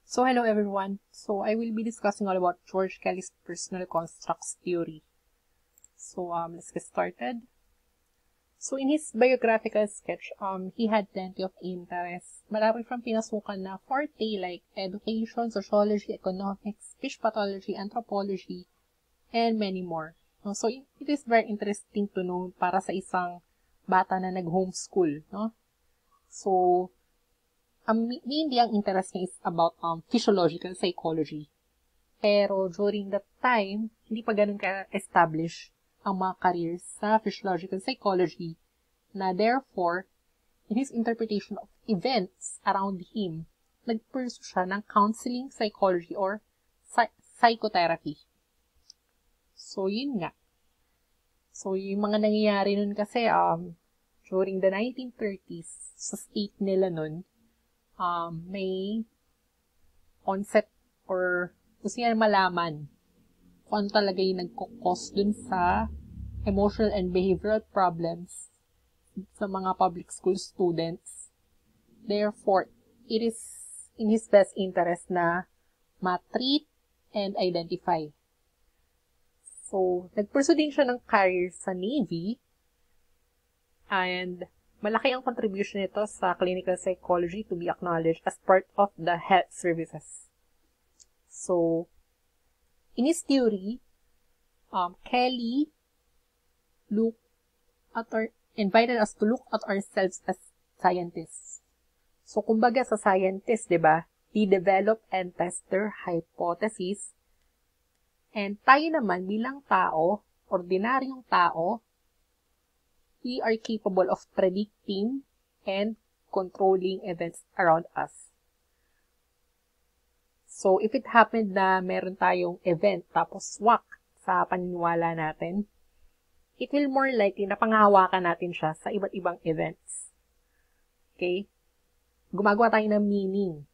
So hello everyone. So I will be discussing all about George Kelly's personal constructs theory. So let's get started. So in his biographical sketch, he had plenty of interests. Marami from pinasukan na forte like education, sociology, economics, fish pathology, anthropology, and many more. So it is very interesting to know para sa isang bata na nag-homeschool, no? So mainly ang interest niya is about physiological psychology. Pero during that time, hindi pa ganun ka-establish ang mga careers sa physiological psychology na therefore, in his interpretation of events around him, nag-pursue siya ng counseling psychology or psychotherapy. So, yun nga. So, yung mga nangyayari nun kasi, during the 1930s, sa state nila nun, may concept or gusto niya malaman kung ano talaga yung nagkukos dun sa emotional and behavioral problems sa mga public school students. Therefore, it is in his best interest na ma-treat and identify. So, nag-pursue din siya ng career sa Navy and malaki ang contribution nito sa clinical psychology to be acknowledged as part of the health services. So, in his theory, Kelly invited us to look at ourselves as scientists. So, kumbaga sa scientists, diba, they develop and test their hypotheses. And tayo naman bilang tao, ordinaryong tao, we are capable of predicting and controlling events around us. So, if it happened na meron tayong event tapos swak sa paniniwala natin, it will more likely na panghahawakan natin siya sa iba't ibang events. Okay? Gumagawa tayo ng meaning.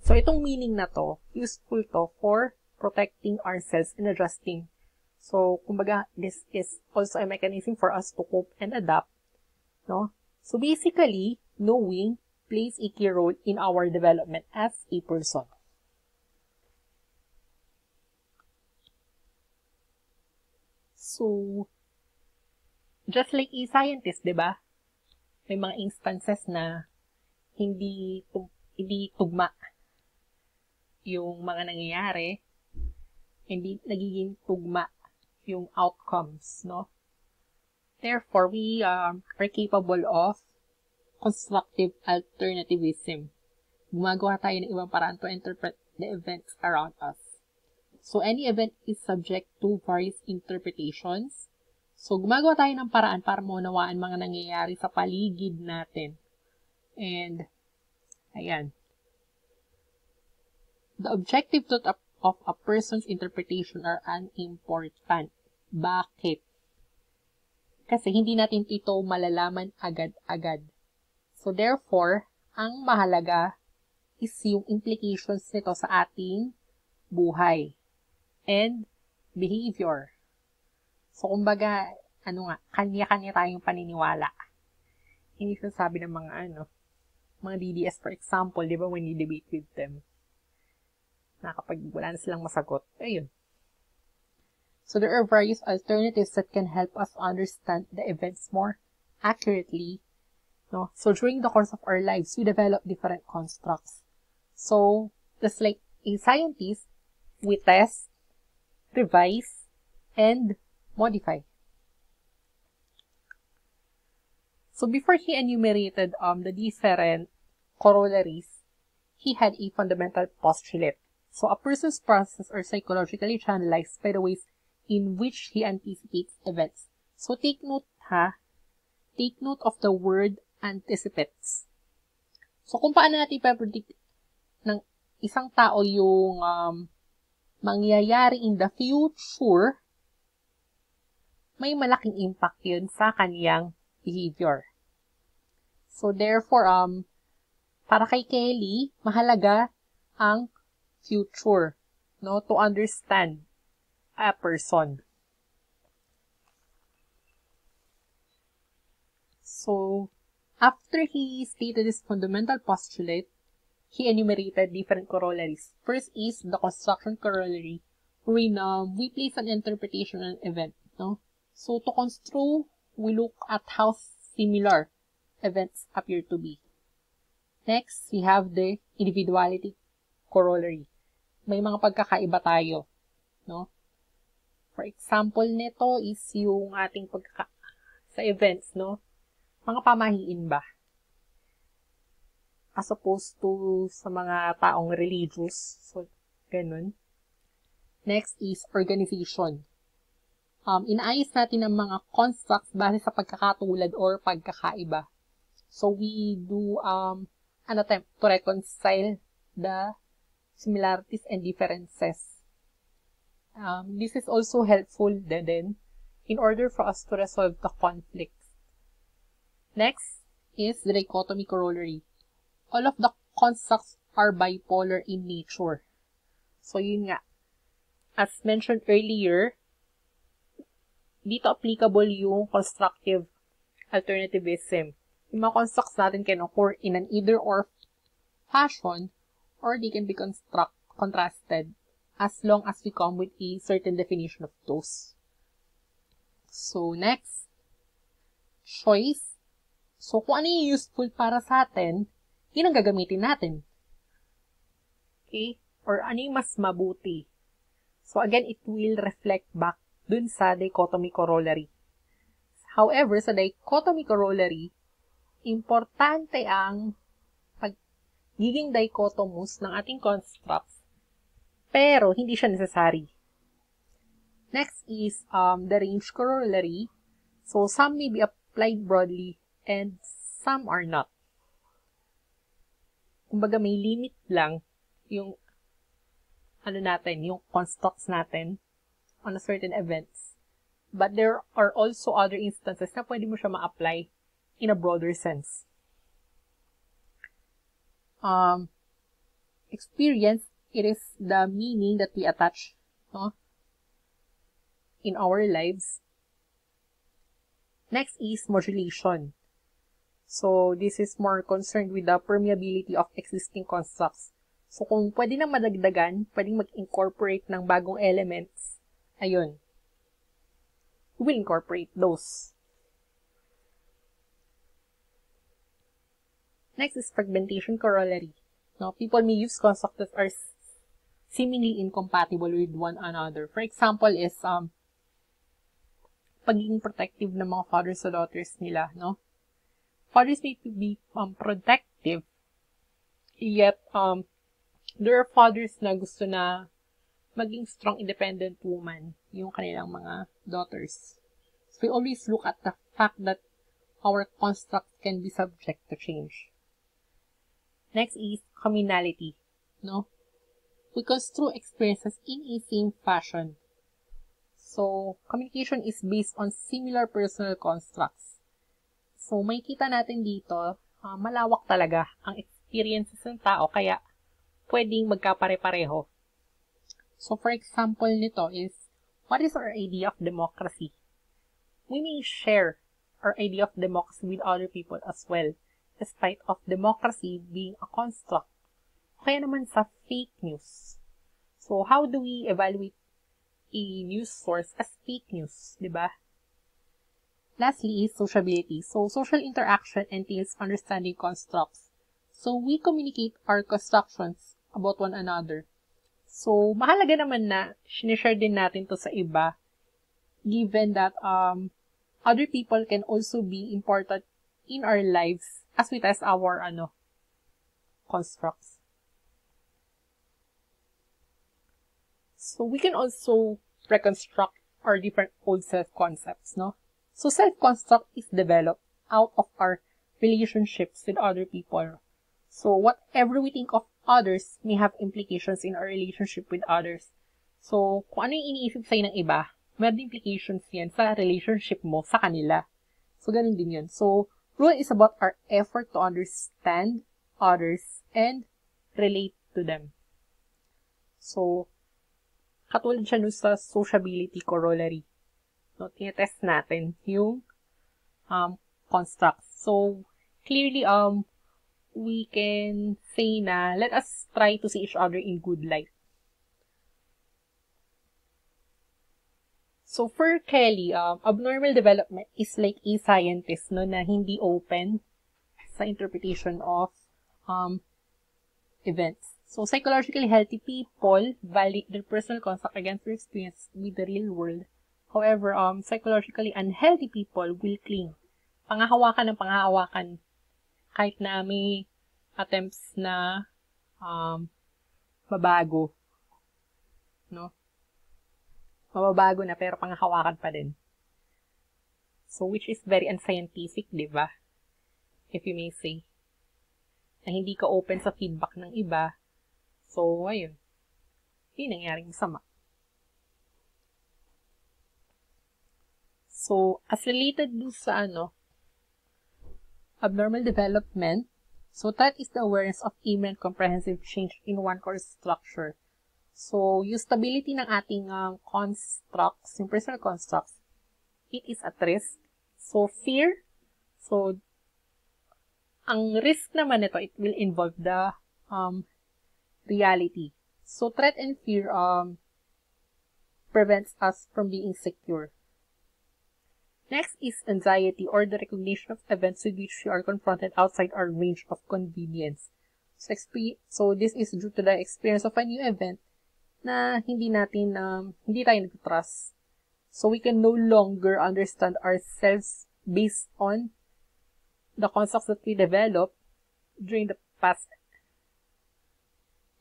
So, itong meaning na to, useful to for protecting ourselves and adjusting. So, kumbaga, this is also a mechanism for us to cope and adapt, no? So, basically, knowing plays a key role in our development as a person. So, just like a scientist, diba? May mga instances na hindi tugma yung mga nangyayari, hindi nagiging tugma yung outcomes, no? Therefore, we are capable of constructive alternativism. Gumagawa tayo ng ibang paraan to interpret the events around us. So, any event is subject to various interpretations. So, gumagawa tayo ng paraan para maunawaan mga nangyayari sa paligid natin. And, ayan. The objective truth of a person's interpretation are unimportant. Bakit? Kasi hindi natin ito malalaman agad-agad. So, therefore, ang mahalaga is yung implications nito sa ating buhay and behavior. So, kumbaga, kanya-kanya tayong paniniwala. Hindi sasabi ng mga DDS, for example, di ba, when you debate with them, na kapag wala na silang masagot, ayun. So, there are various alternatives that can help us understand the events more accurately. No? So, during the course of our lives, we develop different constructs. So, just like a scientist, we test, revise, and modify. So, before he enumerated the different corollaries, he had a fundamental postulate. So, a person's process are psychologically channelized by the ways in which he anticipates events. So, take note Take note of the word anticipates. So, kung paano natin ipapredict ng isang tao yung mangyayari in the future, may malaking impact yun sa kaniyang behavior. So, therefore, para kay Kelly, mahalaga ang future, no, to understand a person. So, after he stated his fundamental postulate, he enumerated different corollaries. First is the construction corollary, wherein we place an interpretation on an event. No? So to construe, we look at how similar events appear to be. Next, we have the individuality corollary. May mga pagkakaiba tayo. No? For example nito is yung ating sa events, no? Mga pamahiin ba? As opposed to sa mga taong religious. So, ganun. Next is organization. Inaayos natin ang mga constructs base sa pagkakatulad or pagkakaiba. So, we do an attempt to reconcile the similarities and differences. This is also helpful then in order for us to resolve the conflicts. Next is the dichotomy corollary. All of the constructs are bipolar in nature. So, yun nga. As mentioned earlier, dito applicable yung constructive alternativism. Yung mga constructs natin can occur in an either-or fashion, or they can be contrasted as long as we come with a certain definition of those. So, next, choice. So, kung ano yung useful para sa atin, yun ang gagamitin natin. Okay? Or ano yung mas mabuti. So, again, it will reflect back dun sa dichotomy corollary. However, sa dichotomy corollary, importante ang pagiging dichotomous ng ating constructs, pero hindi siya necessary. Next is the range corollary. So, some may be applied broadly and some are not. Kumbaga, may limit lang yung yung constructs natin on a certain events. But there are also other instances na pwede mo siya ma-apply in a broader sense. Experience, it is the meaning that we attach in our lives. Next is modulation. So, this is more concerned with the permeability of existing constructs. So, kung pwede na madagdagan, pwedeng mag-incorporate ng bagong elements, ayun. We will incorporate those. Next is fragmentation corollary. Now, people may use constructs that are seemingly incompatible with one another. For example is, pagiging protective ng mga fathers sa daughters nila, no? Fathers may be protective, yet there are fathers na gusto na maging strong, independent woman yung kanilang mga daughters. So we always look at the fact that our construct can be subject to change. Next is communality. No? We construe experiences in a same fashion. So, communication is based on similar personal constructs. So, makikita natin dito, malawak talaga ang experiences ng tao, kaya pwedeng magkapare-pareho. So, for example nito is, what is our idea of democracy? We may share our idea of democracy with other people as well, despite of democracy being a construct. Kaya naman sa fake news. So, how do we evaluate a news source as fake news, diba? Lastly is sociability. So, social interaction entails understanding constructs. So, we communicate our constructions about one another. So, mahalaga naman na sinishare din natin to sa iba, given that other people can also be important in our lives as we test our constructs. So, we can also reconstruct our different old self-concepts, no? So, self-construct is developed out of our relationships with other people. So, whatever we think of others may have implications in our relationship with others. So, kung ano yung iniisip sa'yo ng iba, may implications yan sa relationship mo sa kanila. So, ganun din yun. So, rule is about our effort to understand others and relate to them. So, katulad siya nun sa sociability corollary. No, tinetest natin yung constructs. So, clearly, we can say na let us try to see each other in good light. So for Kelly, abnormal development is like a scientist no, na hindi open sa interpretation of events. So psychologically healthy people validate their personal construct against their experience with the real world. However, psychologically unhealthy people will cling. Pangahawakan ng pangahawakan kahit na may attempts na mabago. No? Mababago na pero pangahawakan pa din. So, which is very unscientific, di ba? If you may say. Na hindi ka open sa feedback ng iba. So, ayun. Hindi nangyaring masama. So, as related do sa abnormal development, so that is the awareness of imminent comprehensive change in one core structure. So, yung stability ng ating constructs, yung personal constructs, it is at risk. So, fear. So, ang risk naman nito, it will involve the reality. So, threat and fear prevents us from being secure. Next is anxiety or the recognition of events with which we are confronted outside our range of convenience. So, this is due to the experience of a new event na hindi tayo nag-trust. So, we can no longer understand ourselves based on the concepts that we developed during the past.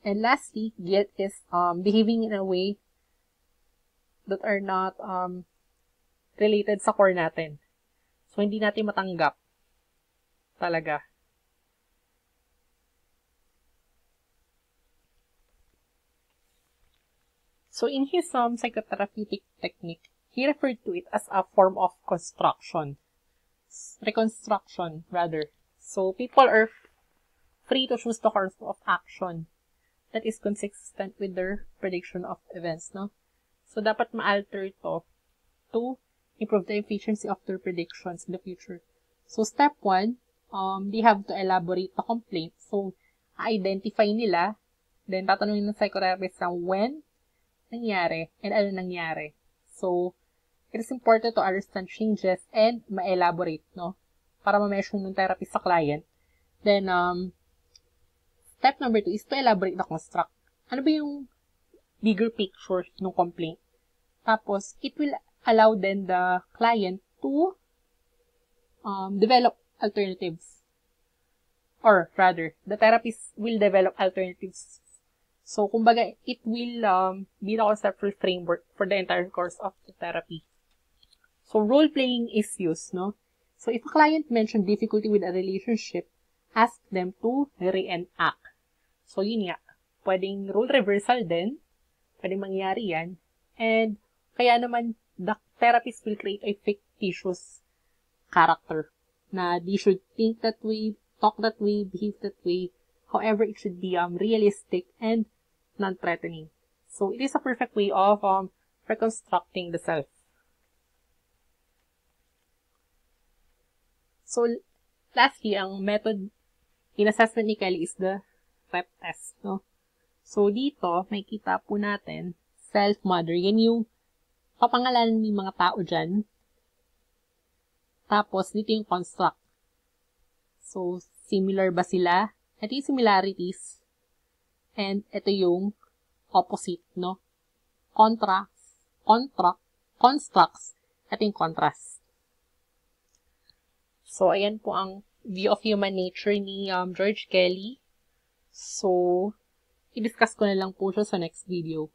And lastly, guilt is behaving in a way that are not related sa core natin. So, hindi natin matanggap talaga. So, in his psychotherapeutic technique, he referred to it as a form of reconstruction, rather. So, people are free to choose the course of action that is consistent with their prediction of events, no? So, dapat ma-alter ito to improve the efficiency of their predictions in the future. So, step 1, they have to elaborate the complaint. So, identify nila, then tatanungin ng psychotherapist na when nangyari and ano nangyari. So, it is important to understand changes and ma-elaborate, no? Para ma-mention ng therapist sa client. Then, step number 2 is to elaborate the construct. Ano ba yung bigger picture ng complaint? Tapos, it will allow then the client to develop alternatives. Or rather, the therapist will develop alternatives. So, kumbaga, it will be the conceptual framework for the entire course of the therapy. So, role-playing is used, no? So, if a client mentioned difficulty with a relationship, ask them to reenact. So, yun nga. Pwedeng role reversal din. Pwedeng mangyari yan. And, kaya naman, the therapist will create a fictitious character na they should think that way, talk that way, behave that way. However, it should be realistic and non-threatening. So, it is a perfect way of reconstructing the self. So, lastly, ang method in assessment ni Kelly is the rep test, no? So, dito, may kita po natin, self-mother. Yan yung papangalanan ng mga tao dyan. Tapos, dito yung construct. So, similar ba sila? Ito yung similarities. And ito yung opposite, no? Constructs. Ito yung contrast. So, ayan po ang view of human nature ni George Kelly. So, i-discuss ko na lang po siya sa next video.